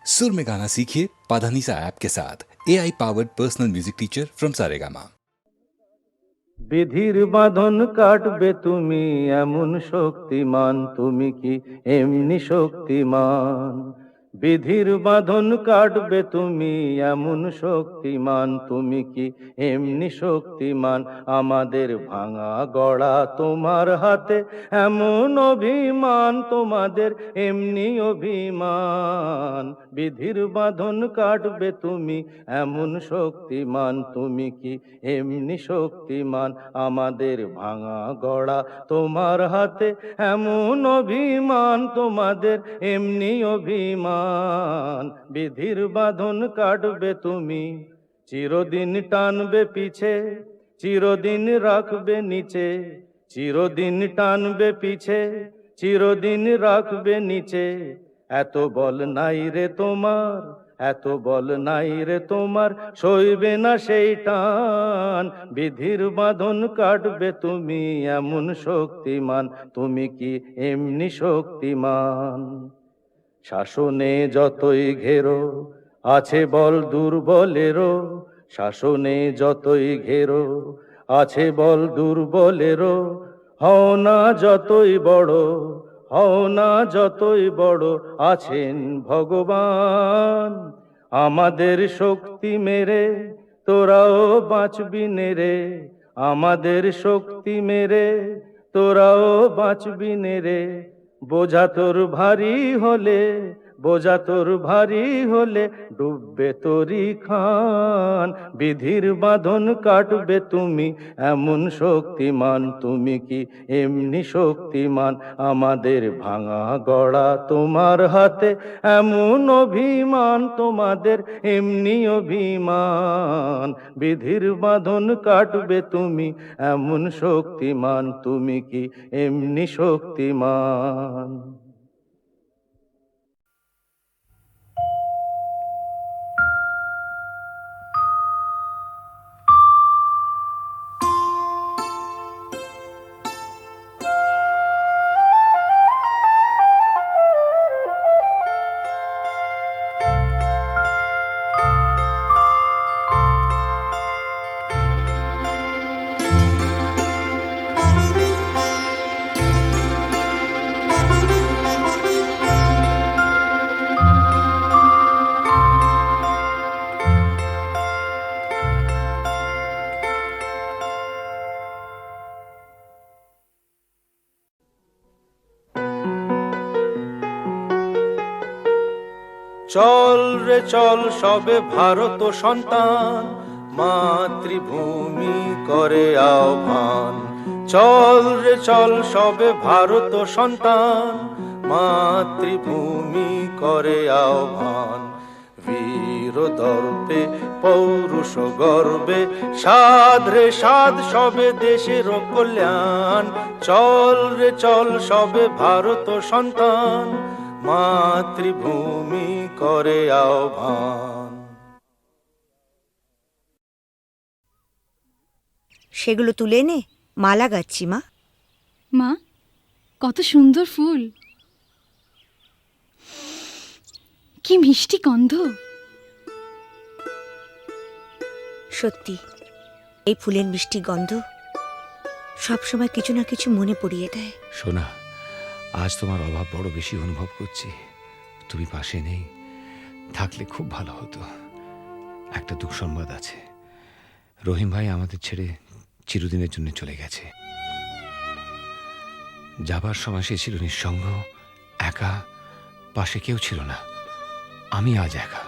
सुर में गाना सीखिए पाधानीसा ऐप के साथ AI powered personal music teacher from Saregama. বিধির বাঁধন কাটবে তুমি এমন শক্তিমান, তুমি কি এমনি শক্তিমান? বিধির বাঁধন কাটবে তুমি এমন শক্তিমান, তুমি কি এমনি শক্তিমান? আমাদের ভাঙা গড়া তোমার হাতে এমন অভিমান, তোমাদের এমনি অভিমান। বিধির বাঁধন কাটবে তুমি এমন শক্তিমান, তুমি কি এমনি শক্তিমান? আমাদের ভাঙা গড়া তোমার হাতে এমন অভিমান, তোমাদের এমনি অভিমান। বিধির বাঁধন কাটবে তুমি, চিরদিন টানবে পিছে, চিরদিন রাখবে নিচে, চিরদিন টানবে পিছে, চিরদিন রাখবে নিচে। এত বল নাই রে তোমার, এত বল নাই রে তোমার, সইবে না সেই টান। বিধির বাঁধন কাটবে তুমি এমন শক্তিমান, তুমি কি এমনি শক্তিমান? শাসনে যতই ঘেরো আছে বল দুর্বলেরও, শাসনে যতই ঘেরো আছে বল দুর্বলেরও। হও না যতই বড়, হও না যতই বড়, আছেন ভগবান। আমাদের শক্তি মেরে তোরাও বাঁচবি নেরে, আমাদের শক্তি মেরে তোরাও বাঁচবি নেরে। বোঝা তোর ভারী হলে, বোঝা তোর ভারী হলে ডুববে তোরি খান। বিধির বাঁধন কাটবে তুমি এমন শক্তিমান, তুমি কি এমনি শক্তিমান? আমাদের ভাঙা গড়া তোমার হাতে এমন অভিমান, তোমাদের এমনি অভিমান। বিধির বাঁধন কাটবে তুমি এমন শক্তিমান, তুমি কি এমনি শক্তিমান? চল রে চল সবে ভারত সন্তান, মাতৃভূমি করে আহ্বান। চল রে চল সবে ভারত সন্তান, মাতৃভূমি করে আহ্বান। বীর দর্পে পৌরুষ গর্বে সাধ রে সাধ সবে দেশের কল্যাণ। চল রে চল সবে ভারত সন্তান, মাতৃভূমি করে আহ্বান। সেগুলো তুলে এনে মালা গাচ্ছি মা। মা, কত সুন্দর ফুল, কি মিষ্টি গন্ধ। সত্যি এই ফুলের মিষ্টি গন্ধ সবসময় কিছু না কিছু মনে পড়িয়ে দেয়। সোনা, আজ তোমার অভাব বড় বেশি অনুভব করছি। তুমি পাশে নেই, থাকলে খুব ভালো হতো। একটা দুঃসংবাদ আছে, রহিম ভাই আমাদের ছেড়ে চিরদিনের জন্য চলে গেছে। যাবার সময় সে ছিল নিঃসঙ্গ, একা, পাশে কেউ ছিল না। আমি আজ একা,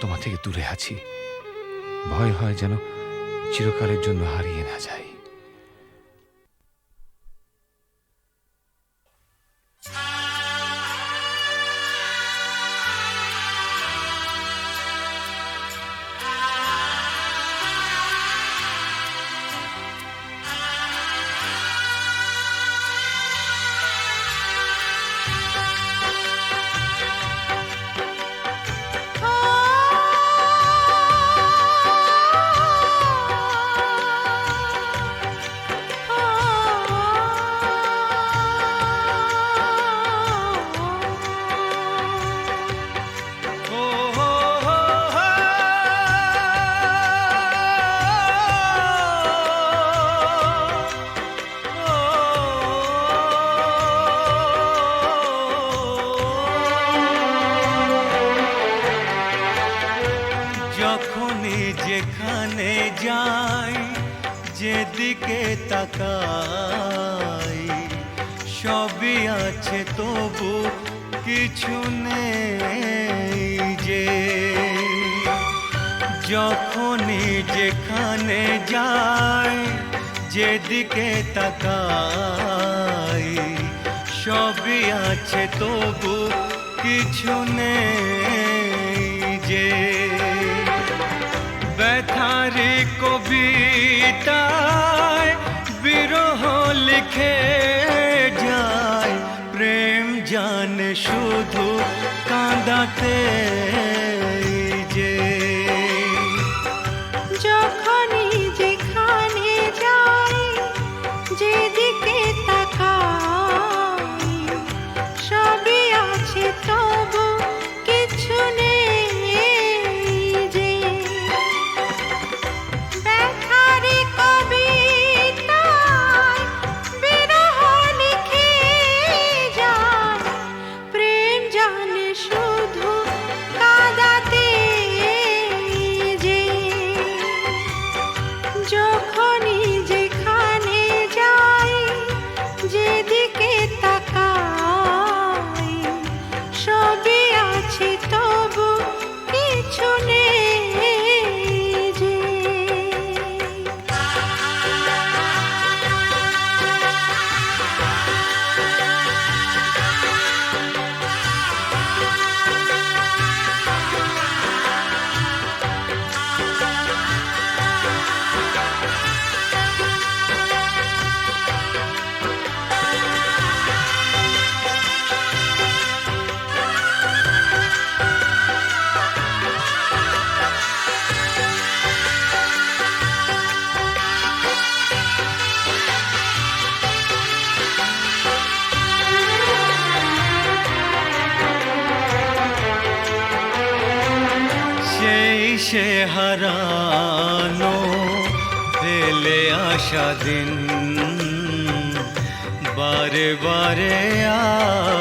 তোমার থেকে দূরে আছি। ভয় হয় যেন চিরকালের জন্য হারিয়ে না যাই। যেখানে যাই যেদিকে তাকাই সবই আছে তবু কিছু নেই যে যখনই যেখানে যাই যেদিকে তাকাই সবই আছে তবু কিছু নেই যে ব্যথারি কবিতায় বিরহ লিখে যায় প্রেম জানে শুধু কাঁদাতে যে যখনই যেখানে যাই যেদিকে তাকাই সবই আছে তবু কিছু নেই যে ব্যথারি কবিতায় বিরহ লিখে যায় প্রেম জানে শুধু কাঁদাতে যে যখনই যেখানে যাই যেদিকে তাকাই সবই আছে তবু কিছু নেই যে সেই সে হারানো ফেলে আসা দিন বারে বারে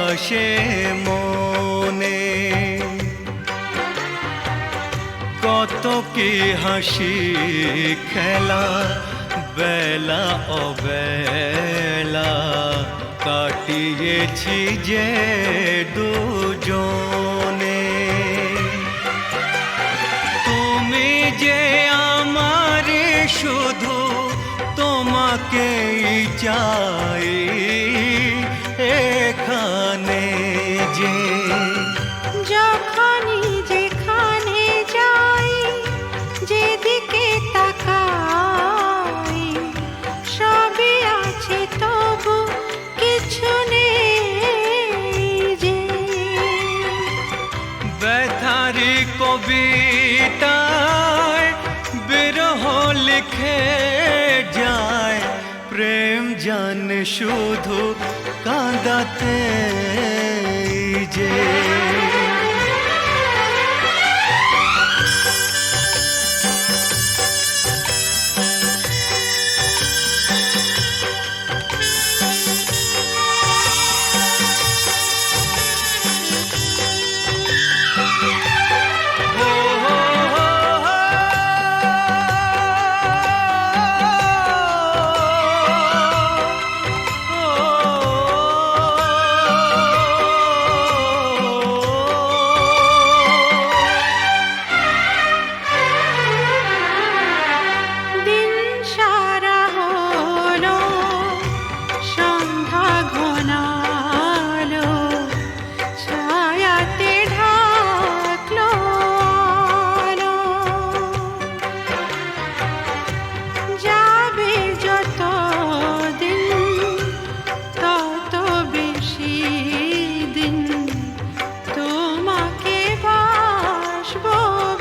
আসে মনে কত কি হাসি খেলা বেলা অবেলা কাটিয়েছি যে দুজনে তুমি যে আমার শুধু তোমাকেই চাই এখানে যে যখনই যেখানে যাই যেদিকে তাকাই সবই আছে তবু কিছু নেই যে ব্যথারি কবিতায় বিরহ লিখে যায় প্রেম জানে শুধু কাঁদাতে যে দিন সারা হলো সন্ধ্যা ঘনালো ছায়াতে ঢাকলো আলো যাবে যত দিন তত বেশি দিন তোমাকে বাসবো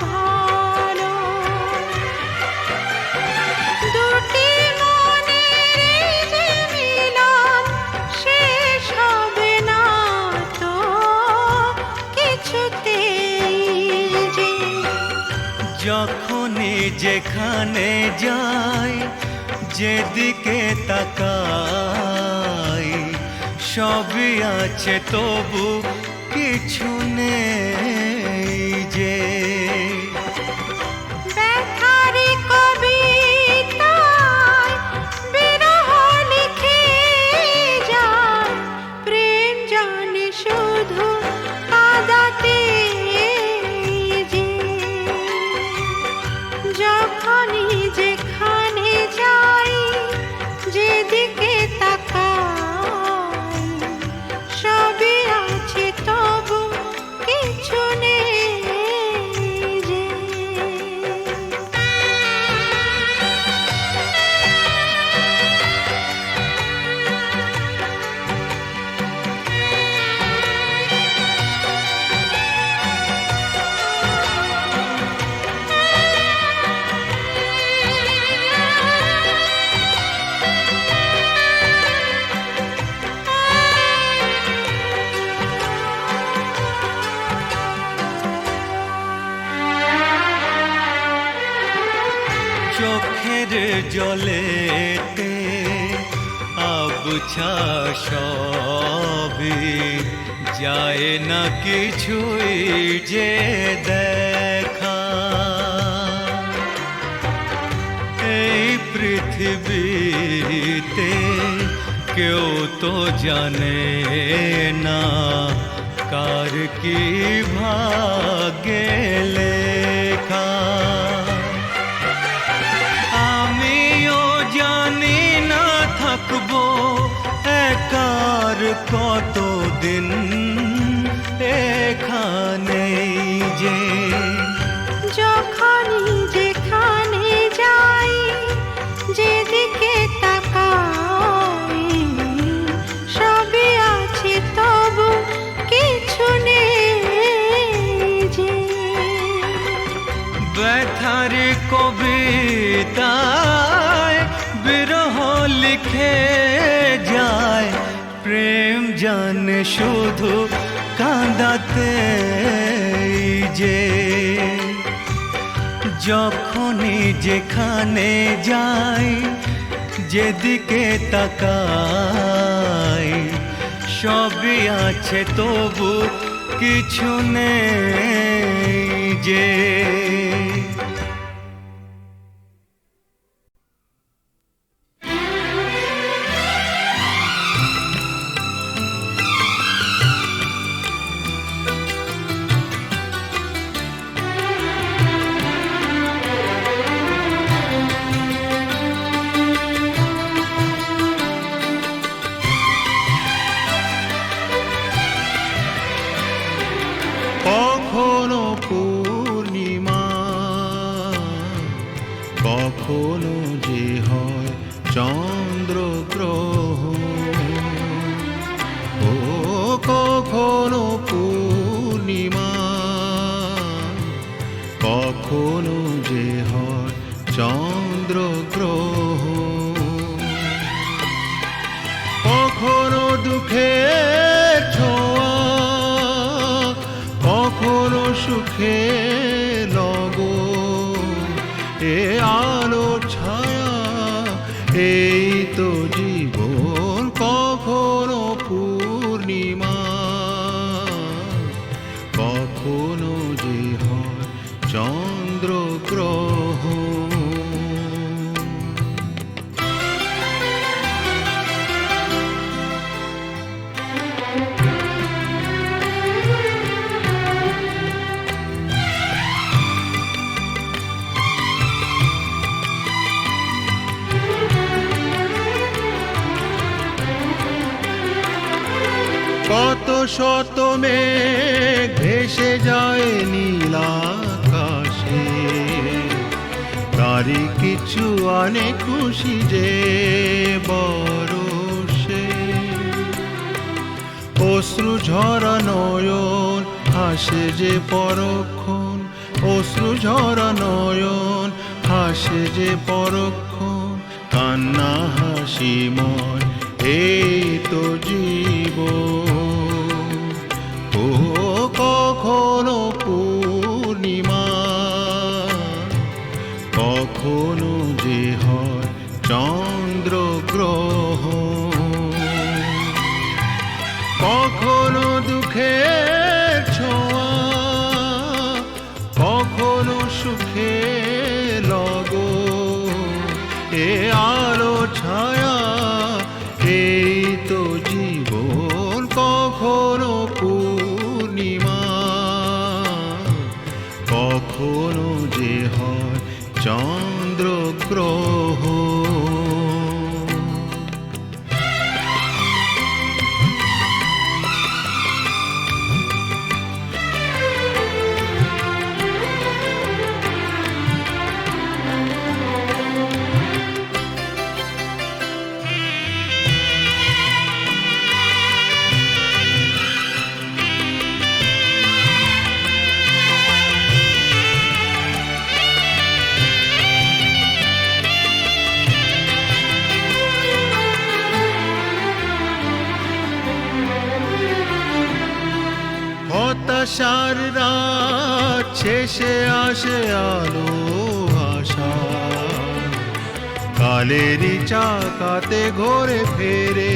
ভালো দুটি মনের যে মিলন শেষ হবে না তো কিছুতেই যে যখনই যেখানে যাই যেদিকে তাকাই সবই আছে তবু কিছু নেই যে ব্যথা চোখের জলেতে আবছা সবই যায় না কিছুই যে দেখা। এই পৃথিবীতে কেউ তো জানে না কার কি ভাগ্যে লেখা। আমিও জানি না থাকবো একার কতদিন এখানেই যে। যখনই যেখানে যাই, যেদিকে তাকাই, সবই আছে তবু কিছু নেই যে। ব্যথার কবিতায় বিরহ লিখে যায়, প্রেম জানে শুধু কাঁদাতে যে। যখনই যেখানে যাই, যেদিকে তাকাই, সবই আছে তবু কিছু নেই যে। কখনো পূর্ণিমা, কখনো যে হয় চন্দ্রগ্রহণ। ও কখনো পূর্ণিমা, কখনো যে হয় চন্দ্রগ্রহণ। কখনো দুঃখের ছোঁয়া, কখনো সুখে লগন। এ আলো ছায়া এই তো জীবন। কখনো পূর্ণিমা, কখনো যে হয় চন্দ্রগ্রহণ। কত শত মেঘ ভেসে যায় নীল আকাশে, তারই কিছু আনে খুশি যে বরষে। অশ্রু ঝরা নয়ন হাসে যে পরক্ষণ, অশ্রু ঝরা নয়ন হাসে যে পরক্ষণ। কান্না হাসিময় এই তো জীবন। ও কখনো পূর্ণিমা, কখনো যে হয় চন্দ্রগ্রহণ। কখনো দুঃখের ছোঁয়া, কখনো সুখে লগন। এ আলো ছায়া এই তো জীবন। কখনো পূর্ণিমা, কখনো যে হয় চন্দ্রগ্রহণ। হতাশার রাত শেষে আসে আলো আশা। কালেরই চাকাতে ঘোরে ফেরে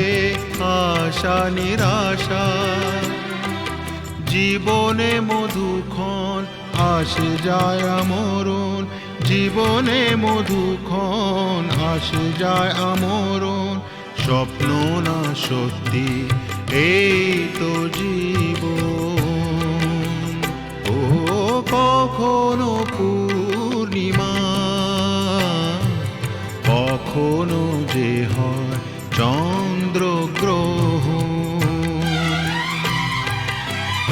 আশা নিরাশা। জীবনে মধুক্ষণ আসে যায় আমরণ, জীবনে মধুক্ষণ আসে যায় আমরণ। স্বপ্ন না সত্যি এই তো জীবন। ও কখনো পূর্ণিমা, কখনো যে হয় চন্দ্রগ্রহণ।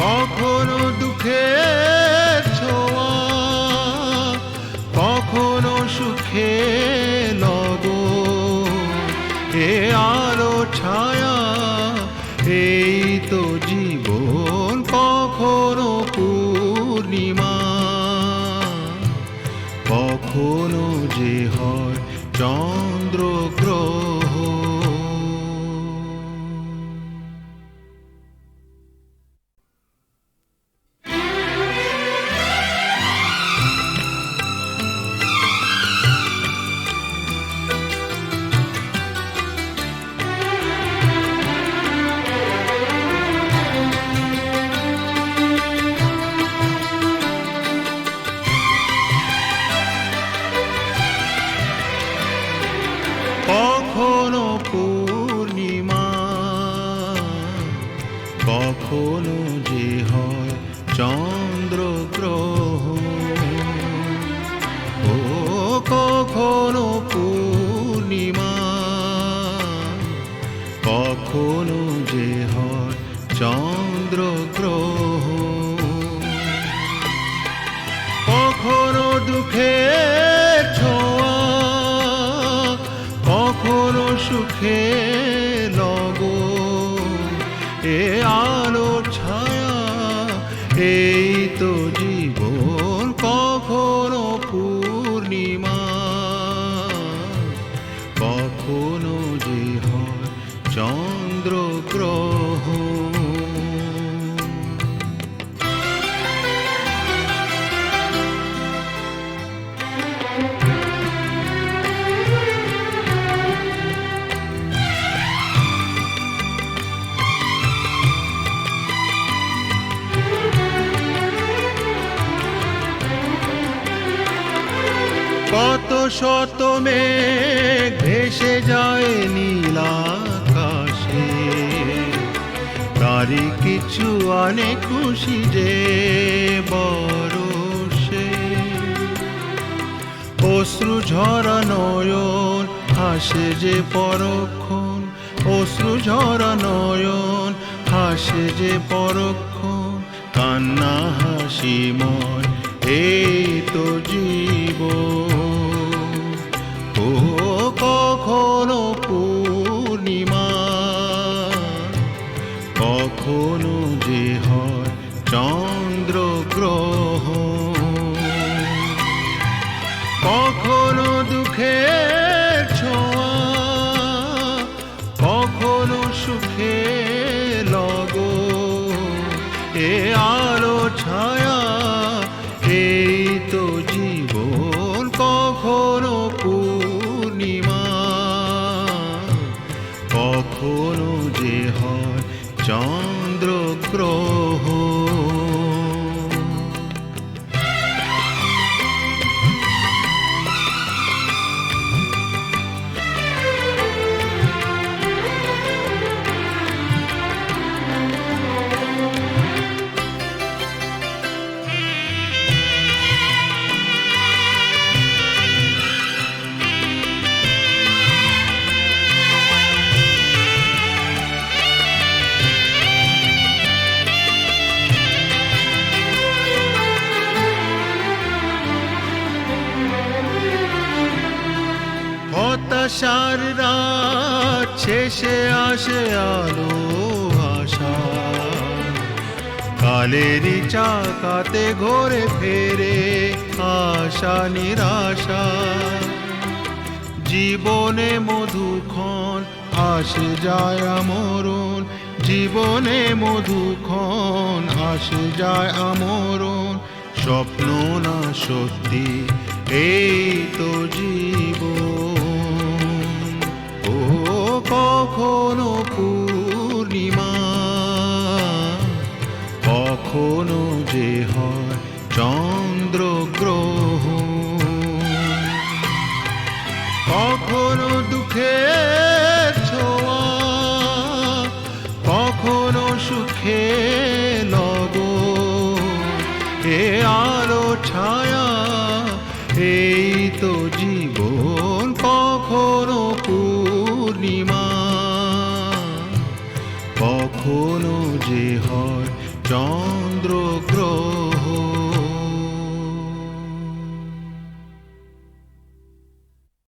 কখনো দুঃখের ছোঁয়া, কখনো সুখে লগন। এ আলো ছায়া এই তো জীবন। কখনো পূর্ণিমা, কখনো যে হয় চন্দ্রগ্রহণ। কখনো পূর্ণিমা, কখনো যে হয় চন্দ্রগ্রহণ। ও কখনো পূর্ণিমা, কখনো যে হয় চন্দ্রগ্রহণ। কখনো দুঃখের ছোঁয়া, কখনো সুখে লগন। এ আলো ছায়া এই তো জীবন। কখনো পূর্ণিমা, কখনো যে হয় চন্দ্রগ্রহণ। কত শত মেঘ ভেসে যায় নীল আকাশে, তারই কিছু আনে খুশি যে বরষে। অশ্রু ঝরা নয়ন হাসে যে পরক্ষণ, অশ্রু ঝরা নয়ন হাসে যে পরক্ষণ। কান্না হাসিময় এই তো জীবন। ও কখনো পূর্ণিমা, কখনো যে হয় চন্দ্রগ্রহণ। কখনো দুঃখের ছোঁয়া, কখনো সুখে লগন। এ আলো ছায়া এই তো জীবন। কখনো পূর্ণিমা, কখনো যে হয় চন্দ্রগ্রহণ। হতাশার রাত শেষে আসে আলো আশা। কালেরই চাকাতে ঘোরে ফেরে আশা নিরাশা। জীবনে মধুক্ষণ আসে যায় আমরণ, জীবনে মধুক্ষণ আসে যায় আমরণ। স্বপ্ন না সত্যি এই তো জীবন। কখনো পূর্ণিমা, কখনো যে হয় চন্দ্রগ্রহণ, কখনো দুঃখের ছোঁয়া, কখনো সুখে লগন, এ আলো ছায়া এই তো জীবন।